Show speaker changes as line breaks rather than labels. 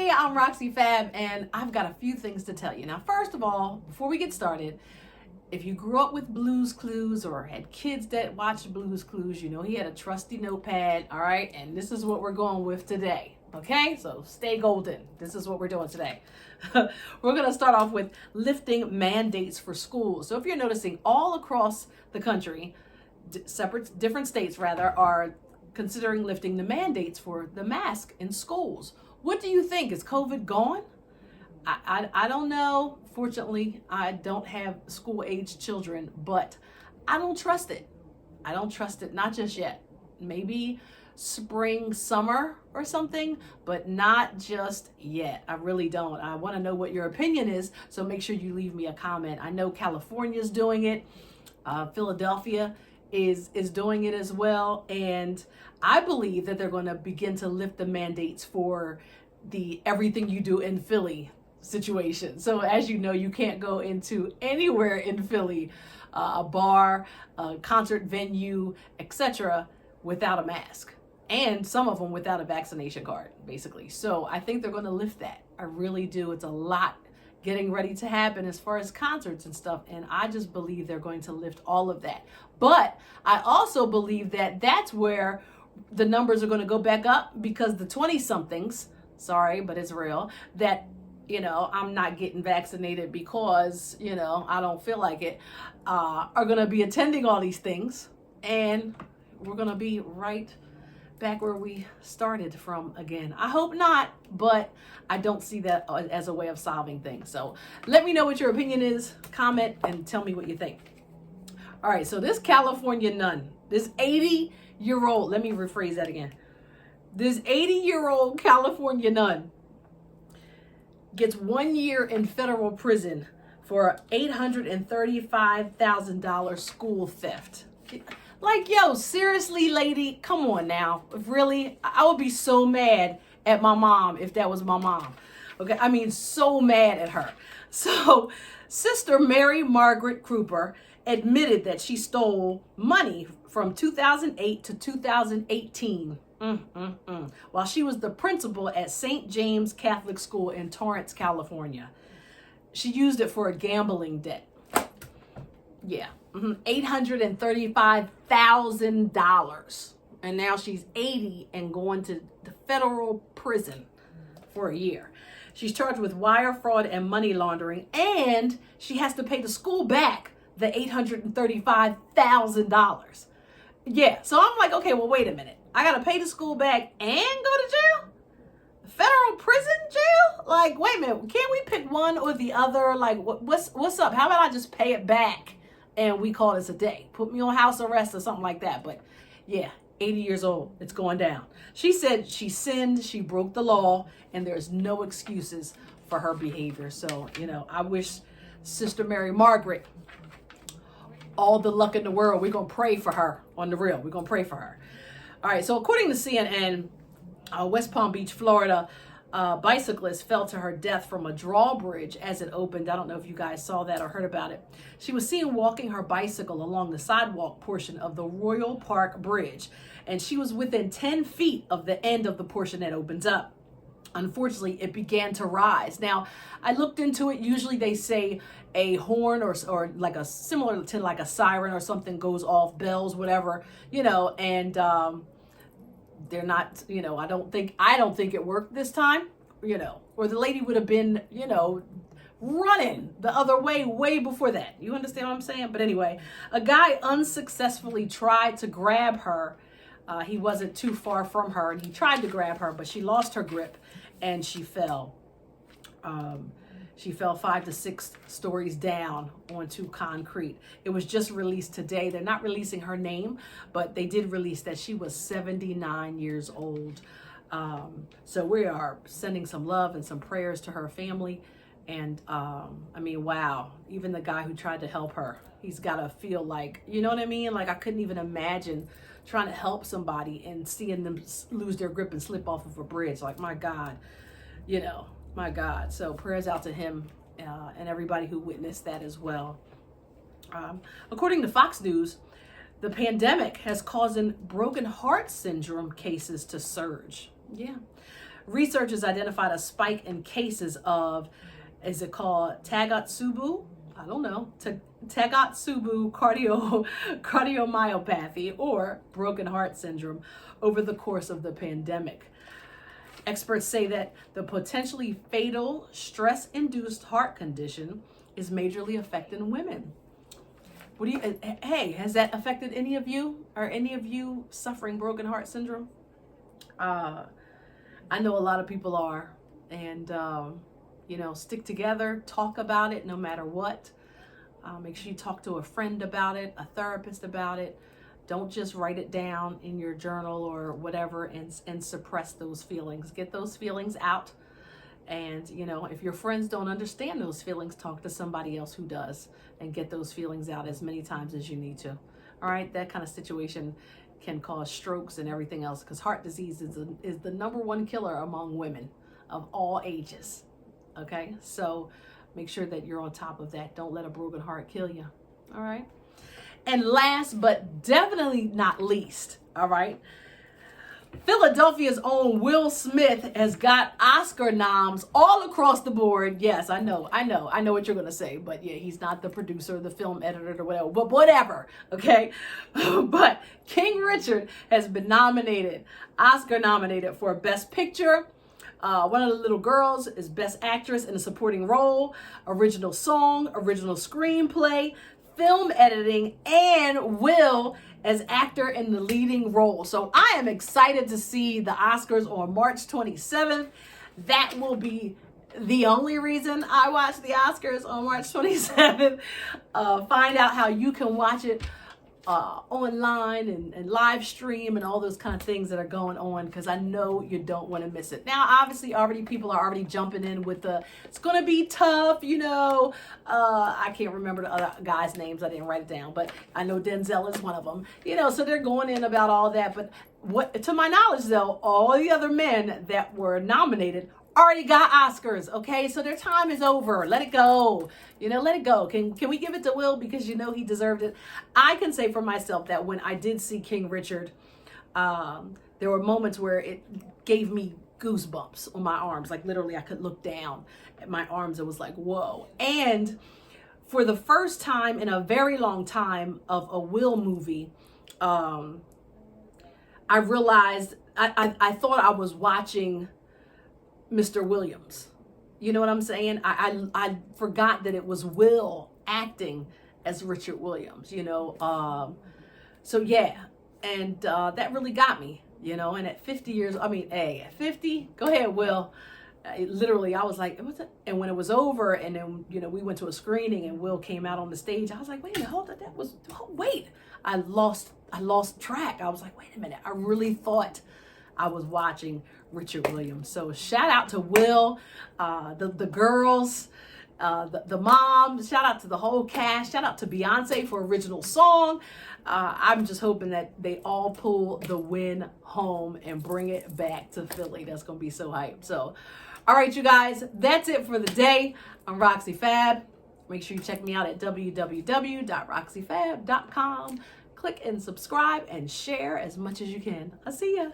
Hey, I'm Roxy Fab, and I've got a few things to tell you. Now, first of all, before we get started, if you grew up with Blue's Clues or had kids that watched Blue's Clues, you know he had a trusty notepad, all right? And this is what we're going with today, okay? So stay golden. This is what we're doing today. We're going to start off with lifting mandates for schools. So if you're noticing, all across the country, different states rather, are considering lifting the mandates for the mask in schools. What do you think? Is COVID gone? I don't know. Fortunately, I don't have school-age children, but I don't trust it. I don't trust it, not just yet. Maybe spring, summer or something, but not just yet. I really don't. I want to know what your opinion is, so make sure you leave me a comment. I know California's doing it. Philadelphia is doing it as well, and I believe that they're going to begin to lift the mandates for the everything you do in Philly situation. So as you know, you can't go into anywhere in Philly, a bar, a concert venue, etc., without a mask, and some of them without a vaccination card, basically. So I think they're going to lift that. I really do. It's a lot getting ready to happen as far as concerts and stuff, and I just believe they're going to lift all of that. But I also believe that that's where the numbers are going to go back up, because the 20-somethings, sorry, but it's real, that I'm not getting vaccinated because, I don't feel like it, are going to be attending all these things. And we're going to be right back where we started from again. I hope not, but I don't see that as a way of solving things. So let me know what your opinion is. Comment and tell me what you think. All right, so this California nun, this 80-year-old, let me rephrase that again. This 80-year-old California nun gets 1 year in federal prison for $835,000 school theft. Like, yo, seriously, lady, come on now. Really, I would be so mad at my mom if that was my mom. Okay, I mean, so mad at her. So, Sister Mary Margaret Cooper admitted that she stole money from 2008 to 2018. While she was the principal at St. James Catholic School in Torrance, California. She used it for a gambling debt. Yeah, $835,000. And now she's 80 and going to the federal prison for a year. She's charged with wire fraud and money laundering, and she has to pay the school back the $835,000. Yeah, so I'm like, okay, well, wait a minute. I got to pay the school back and go to jail? Federal prison jail? Like, wait a minute. Can't we pick one or the other? Like, what's up? How about I just pay it back and we call this a day? Put me on house arrest or something like that. But yeah, 80 years old. It's going down. She said she sinned. She broke the law, and there's no excuses for her behavior. So, I wish Sister Mary Margaret all the luck in the world. We're going to pray for her on the real. We're going to pray for her. All right, so according to CNN, West Palm Beach, Florida, a bicyclist fell to her death from a drawbridge as it opened. I don't know if you guys saw that or heard about it. She was seen walking her bicycle along the sidewalk portion of the Royal Park Bridge, and she was within 10 feet of the end of the portion that opens up. Unfortunately, it began to rise. Now, I looked into it. Usually they say a horn or like a similar to like a siren or something goes off, bells, whatever, and they're not, I don't think it worked this time, or the lady would have been, running the other way before that. You understand what I'm saying? But anyway, a guy unsuccessfully tried to grab her. He wasn't too far from her, and he tried to grab her, but she lost her grip and she fell. She fell 5 to 6 stories down onto concrete. It was just released today. They're not releasing her name, but they did release that she was 79 years old. So we are sending some love and some prayers to her family. And wow, even the guy who tried to help her, he's got to feel like, you know what I mean? Like, I couldn't even imagine trying to help somebody and seeing them lose their grip and slip off of a bridge. Like, my God, my God. So prayers out to him and everybody who witnessed that as well. According to Fox News, the pandemic has caused broken heart syndrome cases to surge. Yeah. Researchers identified a spike in cases of, is it called Takotsubo? I don't know. Takotsubo cardiomyopathy or broken heart syndrome over the course of the pandemic. Experts say that the potentially fatal stress-induced heart condition is majorly affecting women. Hey, has that affected any of you? Are any of you suffering broken heart syndrome? I know a lot of people are, and stick together, talk about it no matter what. Make sure you talk to a friend about it, a therapist about it. Don't just write it down in your journal or whatever and suppress those feelings. Get those feelings out. And, if your friends don't understand those feelings, talk to somebody else who does and get those feelings out as many times as you need to. All right. That kind of situation can cause strokes and everything else, because heart disease is the #1 killer among women of all ages. Okay. So make sure that you're on top of that. Don't let a broken heart kill you. All right. And last but definitely not least, all right, Philadelphia's own Will Smith has got Oscar noms all across the board. Yes, I know what you're going to say, but yeah, he's not the producer, the film editor, or whatever, but whatever, okay? But King Richard has been Oscar nominated for Best Picture. One of the little girls is Best Actress in a Supporting Role, Original Song, Original Screenplay, Film Editing, and Will as actor in the leading role. So I am excited to see the Oscars on March 27th. That will be the only reason I watch the Oscars on March 27th. Find out how you can watch it online and live stream and all those kind of things that are going on, because I know you don't want to miss it. Now, obviously, people are already jumping in with it's going to be tough, I can't remember the other guys' names. I didn't write it down, but I know Denzel is one of them, so they're going in about all that. But to my knowledge, though, all the other men that were nominated already got Oscars, okay? So their time is over. Let it go. Let it go. Can we give it to Will because he deserved it? I can say for myself that when I did see King Richard, there were moments where it gave me goosebumps on my arms. Like literally I could look down at my arms. It was like, whoa. And for the first time in a very long time of a Will movie, I realized I thought I was watching Mr. Williams. You know what I'm saying? I forgot that it was Will acting as Richard Williams, so yeah, and that really got me, and at 50 years, at 50, go ahead, Will. Literally, I was like, what's it? And when it was over, and then, we went to a screening and Will came out on the stage, I was like, wait a minute, I lost track. I was like, wait a minute, I really thought I was watching Richard Williams. So shout out to Will, the girls, the mom, shout out to the whole cast, shout out to Beyonce for Original Song. I'm just hoping that they all pull the win home and bring it back to Philly. That's going to be so hyped. So, all right, you guys, that's it for the day. I'm Roxy Fab. Make sure you check me out at www.roxyfab.com. Click and subscribe and share as much as you can. I'll see ya.